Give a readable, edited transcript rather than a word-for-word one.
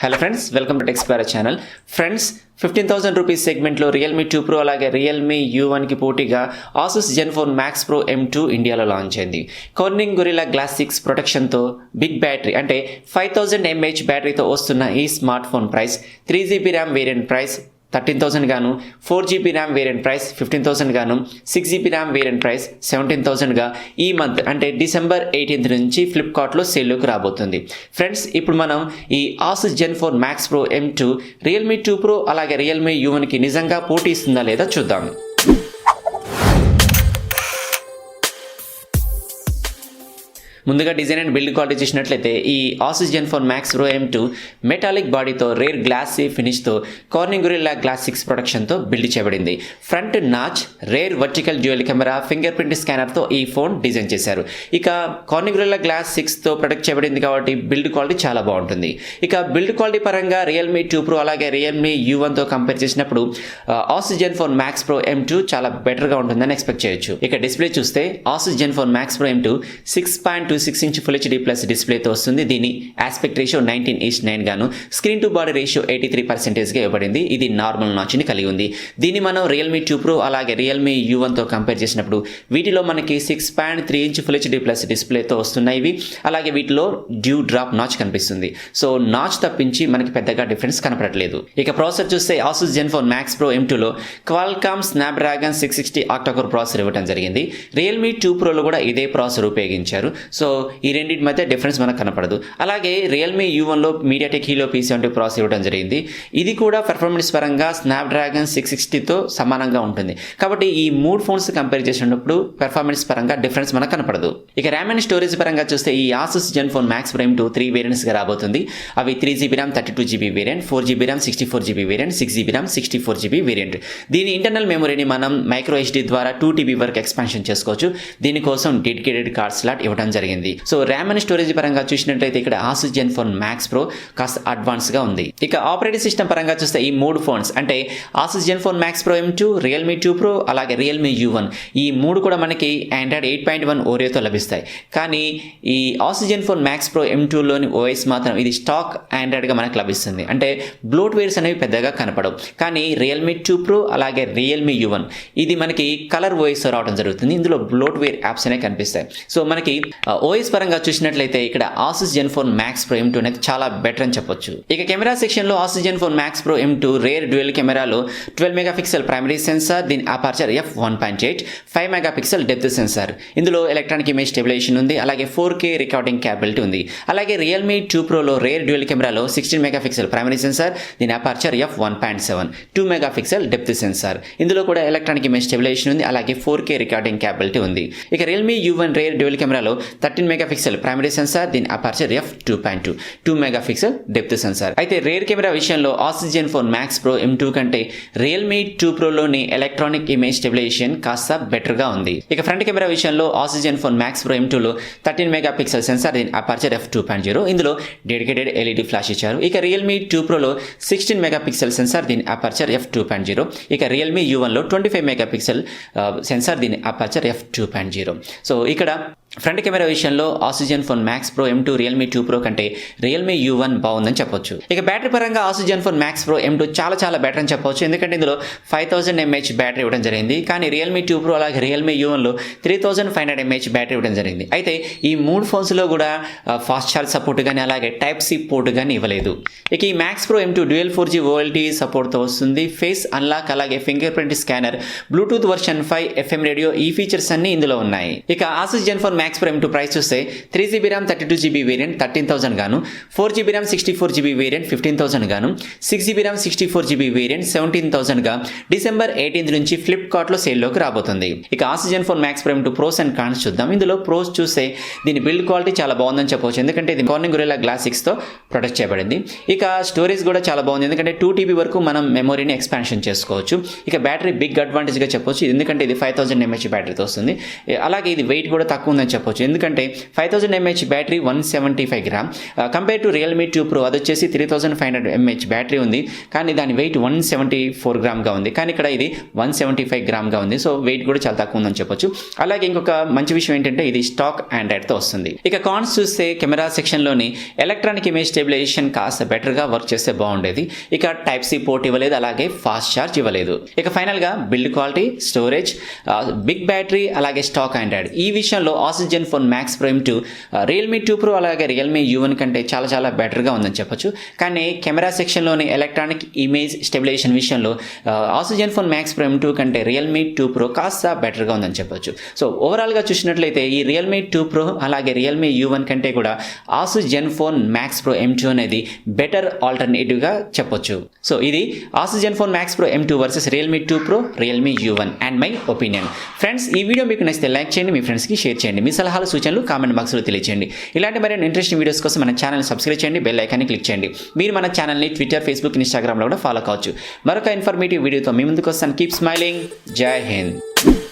Hello friends, welcome to Techsplorer channel. Friends, 15,000 rupees సెగ్మెంట్లో Realme 2 Pro అలాగే Realme U1కి పోటీగా Asus Zenfone Max Pro M2 ఇండియాలో launch అయింది. కార్నింగ్ గొరిల్లా గ్లాస్ 6 ప్రొటెక్షన్తో బిగ్ బ్యాటరీ అంటే 5000 mAh బ్యాటరీతో వస్తున్న ఈ smart phone price 3GB RAM variant price 13,000 గాను, 4GB ర్యామ్ వేరియంట్ ప్రైస్ 15,000 గాను, 6GB ర్యామ్ వేరియంట్ ప్రైస్ 17,000గా ఈ మంత్ అంటే డిసెంబర్ 18 నుంచి ఫ్లిప్కార్ట్లో సేల్లోకి రాబోతుంది. ఫ్రెండ్స్, ఇప్పుడు మనం ఈ Asus Zenfone Max Pro M2 Realme 2 Pro అలాగే రియల్మీ U1కి నిజంగా పోటీ ఇస్తుందా లేదా చూద్దాం. ముందుగా డిజైన్ అండ్ బిల్డ్ క్వాలిటీ చూసినట్లయితే ఈ Asus Zenfone Max Pro M2 metallic బాడీతో రేర్ గ్లాసీ ఫినిష్తో కార్నింగ్ గొరిల్లా గ్లాస్ 6 ప్రొటెక్షన్తో బిల్డ్ చేయబడింది. Front notch, rear vertical dual camera, finger print స్కానర్తో ఈ ఫోన్ డిజైన్ చేశారు. ఇక కార్నింగ్ గొరిల్లా గ్లాస్ 6తో ప్రొటెక్ట్ చేయబడింది కాబట్టి బిల్డ్ క్వాలిటీ చాలా బాగుంటుంది. ఇక బిల్డ్ క్వాలిటీ పరంగా రియల్మీ 2 Pro అలాగే రియల్మీ U1తో కంపేర్ చేసినప్పుడు Asus Zenfone Max Pro M2 చాలా బెటర్గా ఉంటుందని ఎక్స్పెక్ట్ చేయొచ్చు. ఇక డిస్ప్లే చూస్తే Asus Zenfone Max Pro M2 6.26 inch full HD plus డిస్ప్లేతో వస్తుంది. దీని ఆస్పెక్ట్ రేషియో 19:9 గాను, స్క్రీన్ టు బాడీ రేషియో 83%గా ఇవ్వబడింది. ఇది నార్మల్ నాచ్ని కలిగి ఉంది. దీన్ని మనం రియల్మీ 2 Pro అలాగే రియల్మీ U1తో కంపేర్ చేసినప్పుడు వీటిలో మనకి 6.3 ఇంచ్ ఫుల్ హెచ్డీ ప్లస్ డిస్ప్లేతో వస్తున్నాయి ఇవి. అలాగే వీటిలో డ్యూ డ్రాప్ నాచ్ కనిపిస్తుంది. సో నాచ్ తప్పించి మనకి పెద్దగా డిఫరెన్స్ కనపడట్లేదు. ఇక ప్రాసెసర్ చూస్తే Asus Zenfone Max Pro M2లో Qualcomm Snapdragon 660 octa-core processor ఇవ్వడం జరిగింది. రియల్మీ 2 Proలో కూడా ఇదే ప్రాసెసర్ ఉపయోగించారు. సో ఈ రెండింటి మధ్య డిఫరెన్స్ మనకు కనపడదు. అలాగే రియల్మీ U1లో మీడియాటెక్ హీలో P70 ప్రాసెసర్ ఇవ్వడం జరిగింది. ఇది కూడా పెర్ఫార్మెన్స్ పరంగా స్నాప్డ్రాగన్ 660తో సమానంగా ఉంటుంది. కాబట్టి ఈ మూడు ఫోన్స్ కంపేర్ చేసినప్పుడు పెర్ఫార్మెన్స్ పరంగా డిఫరెన్స్ మనకు కనపడదు. ఇక ర్యామ్ అండ్ స్టోరేజ్ పరంగా చూస్తే ఈ Asus Zenfone Max Pro M2 3 వేరియంట్స్గా రాబోతుంది. అవి 3GB RAM 32GB variant, 4GB RAM 64GB variant, 6GB RAM 64GB variant. దీని ఇంటర్నల్ మెమరీని మనం మైక్రో SD ద్వారా 2TB వరకు ఎక్స్పాన్షన్ చేసుకోవచ్చు. దీనికోసం డెడికేటెడ్ కార్డ్ స్లాట్ ఇవ్వడం జరిగింది. సో ర్యామ్ అండ్ స్టోరేజ్ పరంగా చూసినట్లయితే ఇక్కడ ఆసూస్ జెన్ఫోన్ మ్యాక్స్ ప్రో కాస్త అడ్వాన్స్గా ఉంది. ఇక ఆపరేటింగ్ సిస్టమ్ పరంగా చూస్తే ఈ మూడు ఫోన్స్ అంటే Asus Zenfone Max Pro M2, Realme 2 Pro అలాగే రియల్మీ U1 ఈ మూడు కూడా మనకి ఆండ్రాయిడ్ 8.1 ఓరియోతో లభిస్తాయి. కానీ ఈ ఆసూస్ జెన్ఫోన్ మ్యాక్స్ ప్రో M2లోని OS మాత్రం ఇది స్టాక్ ఆండ్రాయిడ్గా మనకు లభిస్తుంది. అంటే బ్లోట్వేర్స్ అనేవి పెద్దగా కనపడవు. కానీ రియల్మీ 2 Pro అలాగే రియల్మీ U1 ఇది మనకి కలర్ OS రావడం జరుగుతుంది. ఇందులో బ్లోట్వేర్ యాప్స్ అనేవి కనిపిస్తాయి. సో మనకి OS పరంగా చూసినట్లయితే ఇక్కడ Asus Zenfone Max Pro M2 అనేది చాలా బెటర్ అని చెప్పొచ్చు. ఇక కెమెరా సెక్షన్లో Asus Zenfone Max Pro M2 rare dual కెమెరాలో 12 మెగాపిక్సెల్ ప్రైమరీ సెన్సార్, దీని aperture f1.8, 5 megapixel depth censor. ఇందులో ఎలక్ట్రానిక్ ఇమేజ్ స్టెబిలైజేషన్ ఉంది. అలాగే 4K రికార్డింగ్ క్యాపబిలిటీ ఉంది. అలాగే రియల్మీ 2 Proలో రేర్ డ్యూయల్ కెమెరాలో 16 మెగాపిక్సెల్ ప్రైమరీ సెన్సార్, దీని aperture f1.7, 2 megapixel depth censor. ఇందులో కూడా ఎలక్ట్రానిక్ ఇమేజ్ స్టెబిలైజేషన్ ఉంది. అలాగే 4K రికార్డింగ్ క్యాపబిలిటీ ఉంది. ఇక రియల్మీ U1 రేర్ డ్యూయల్ కెమెరాలో 13 మెగాపిక్సెల్ ప్రైమరీ సెన్సార్, దీని aperture f2.2, 2 megapixel depth sensor. అయితే రేర్ కెమెరా విషయంలో Asus Zenfone Max Pro M2 కంటే రియల్మీ 2 Proలోని ఎలక్ట్రానిక్ ఇమేజ్ స్టెబిలైజేషన్ కాస్త బెటర్గా ఉంది. ఇక ఫ్రంట్ కెమెరా విషయంలో ఆసూస్ జెన్ఫోన్ మ్యాక్స్ ప్రో M2లో 13 మెగాపిక్సెల్ సెన్సార్, దీని అపర్చర్ f2.0. ఇందులో డెడికేటెడ్ LED ఫ్లాష్ ఇచ్చారు. ఇక రియల్మీ 2 Proలో 16 మెగాపిక్సెల్ సెన్సార్, దీని అపర్చర్ f2.0. ఇక రియల్మీ U1లో 25 మెగాపిక్సెల్ సెన్సార్, దీని అపర్చర్ f2.0. సో ఇక్కడ ఫ్రంట్ కెమెరా విషయంలో Asus Zenfone Max Pro M2 Realme 2 Pro కంటే రియల్మీ U1 బాగుందని చెప్పొచ్చు. ఇక బ్యాటరీ పరంగా Asus Zenfone Max Pro M2 చాలా బెటర్ అని చెప్పొచ్చు. ఎందుకంటే ఇందులో 5000 mAh బ్యాటరీ ఇవ్వడం జరిగింది. కానీ రియల్మీ 2 Pro అలాగే రియల్మీ U1లో 3500 mAh బ్యాటరీ ఇవ్వడం జరిగింది. అయితే ఈ మూడు ఫోన్స్లో కూడా ఫాస్ట్ ఛార్జ్ సపోర్ట్ కానీ అలాగే Type-C పోర్ట్ కానీ ఇవ్వలేదు. ఇక ఈ max Pro M2 dual 4G OLT సపోర్ట్తో వస్తుంది. ఫేస్ అన్లాక్ అలాగే finger print scanner, Bluetooth version 5, FM radio ఈ ఫీచర్స్ అన్ని ఇందులో ఉన్నాయి. ఇక Asus Zenfone Max Pro M2 price చూస్తే 3GB ర్యామ్ 32GB వేరియంట్ 13,000 గాను, 4GB ర్యామ్ 64GB వేరియంట్ 15,000 గాను, 6GB RAM 64GB variant 17,000గా December 18 నుంచి ఫ్లిప్కార్ట్లో సేల్లోకి రాబోతుంది. ఇక Asus Zenfone Max Pro M2 pros and cons చూద్దాం. ఇందులో ప్రోస్ చూస్తే దీని బిల్డ్ క్వాలిటీ చాలా బాగుందని చెప్పవచ్చు. ఎందుకంటే ఇది కార్నింగ్ గొరిల్లా గ్లాస్ 6తో ప్రొటెక్ట్ చేయబడింది. ఇక స్టోరేజ్ కూడా చాలా బాగుంది. ఎందుకంటే 2TB వరకు మనం మెమరీని ఎక్స్పాన్షన్ చేసుకోవచ్చు. ఇక బ్యాటరీ బిగ్ అడ్వాంటేజ్గా చెప్పవచ్చు. ఎందుకంటే ఇది 5000 mAh బ్యాటరీతో వస్తుంది. అలాగే ఇది వెయిట్ కూడా తక్కువ ఉందని ఉందని చెప్పొచ్చు. ఎందుకంటే 5000 mAh battery 175 gram compare to Realme 2 Pro అది వచ్చేసి 3500 mAh బ్యాటరీ ఉంది, కానీ దాని వెయిట్ 174 గ్రామ్గా ఉంది. కానీ ఇక్కడ ఇది 175 గ్రామ్గా ఉంది. సో వెయిట్ కూడా చాలా తక్కువ ఉందని చెప్పొచ్చు. అలాగే ఇంకొక మంచి విషయం ఏంటంటే ఇది స్టాక్ ఆండ్రాయిడ్తో వస్తుంది. ఇక కాన్స్ చూస్తే కెమెరా సెక్షన్లోని ఎలక్ట్రానిక్ ఇమేజ్ స్టెబిలైజేషన్ కాస్త బెటర్గా వర్క్ చేస్తే బాగుండేది. ఇక టైప్ సి పోర్ట్ ఇవ్వలేదు, అలాగే ఫాస్ట్ ఛార్జ్ ఇవ్వలేదు. ఇక ఫైనల్గా build quality, storage, big battery, అలాగే స్టాక్ ఆండ్రాయిడ్ ఈ విషయంలో Asus Zenfone Max Pro M2 Realme 2 Pro అలాగే రియల్మీ U1 కంటే చాలా చాలా బెటర్గా ఉందని చెప్పొచ్చు. కానీ కెమెరా సెక్షన్లోని ఎలక్ట్రానిక్ ఇమేజ్ స్టెబిలైజేషన్ విషయంలో Asus Zenfone Max Pro M2 కంటే రియల్మీ 2 Pro కాస్త బెటర్గా ఉందని చెప్పొచ్చు. సో ఓవరాల్గా చూసినట్లయితే ఈ రియల్మీ 2 Pro అలాగే రియల్మీ U1 కంటే కూడా ఆసిస్ జెన్ఫోన్ మ్యాక్స్ ప్రో M2 అనేది బెటర్ ఆల్టర్నేటివ్గా చెప్పొచ్చు. సో ఇది Asus Zenfone Max Pro M2 versus Realme 2 Pro, Realme U1 and my opinion. Friends, ఈ వీడియో మీకు నచ్చితే లైక్ చేయండి, మీ ఫ్రెండ్స్కి షేర్ చేయండి, మీ సలహాలు సూచనలు కామెంట్ బాక్స్లో తెలియజేయండి. ఇలాంటి మరిన్ని ఇంట్రెస్టింగ్ వీడియోస్ కోసం మన ఛానల్ సబ్స్క్రైబ్ చేయండి, బెల్ ఐకాన్ని క్లిక్ చేయండి. మీరు మన ఛానల్ని ట్విట్టర్, ఫేస్బుక్, ఇన్స్టాగ్రామ్లో కూడా ఫాలో కావచ్చు. మరొక ఇన్ఫర్మేటివ్ వీడియోతో మీ ముందుకు వస్తాను. Keep smiling. జై హింద్.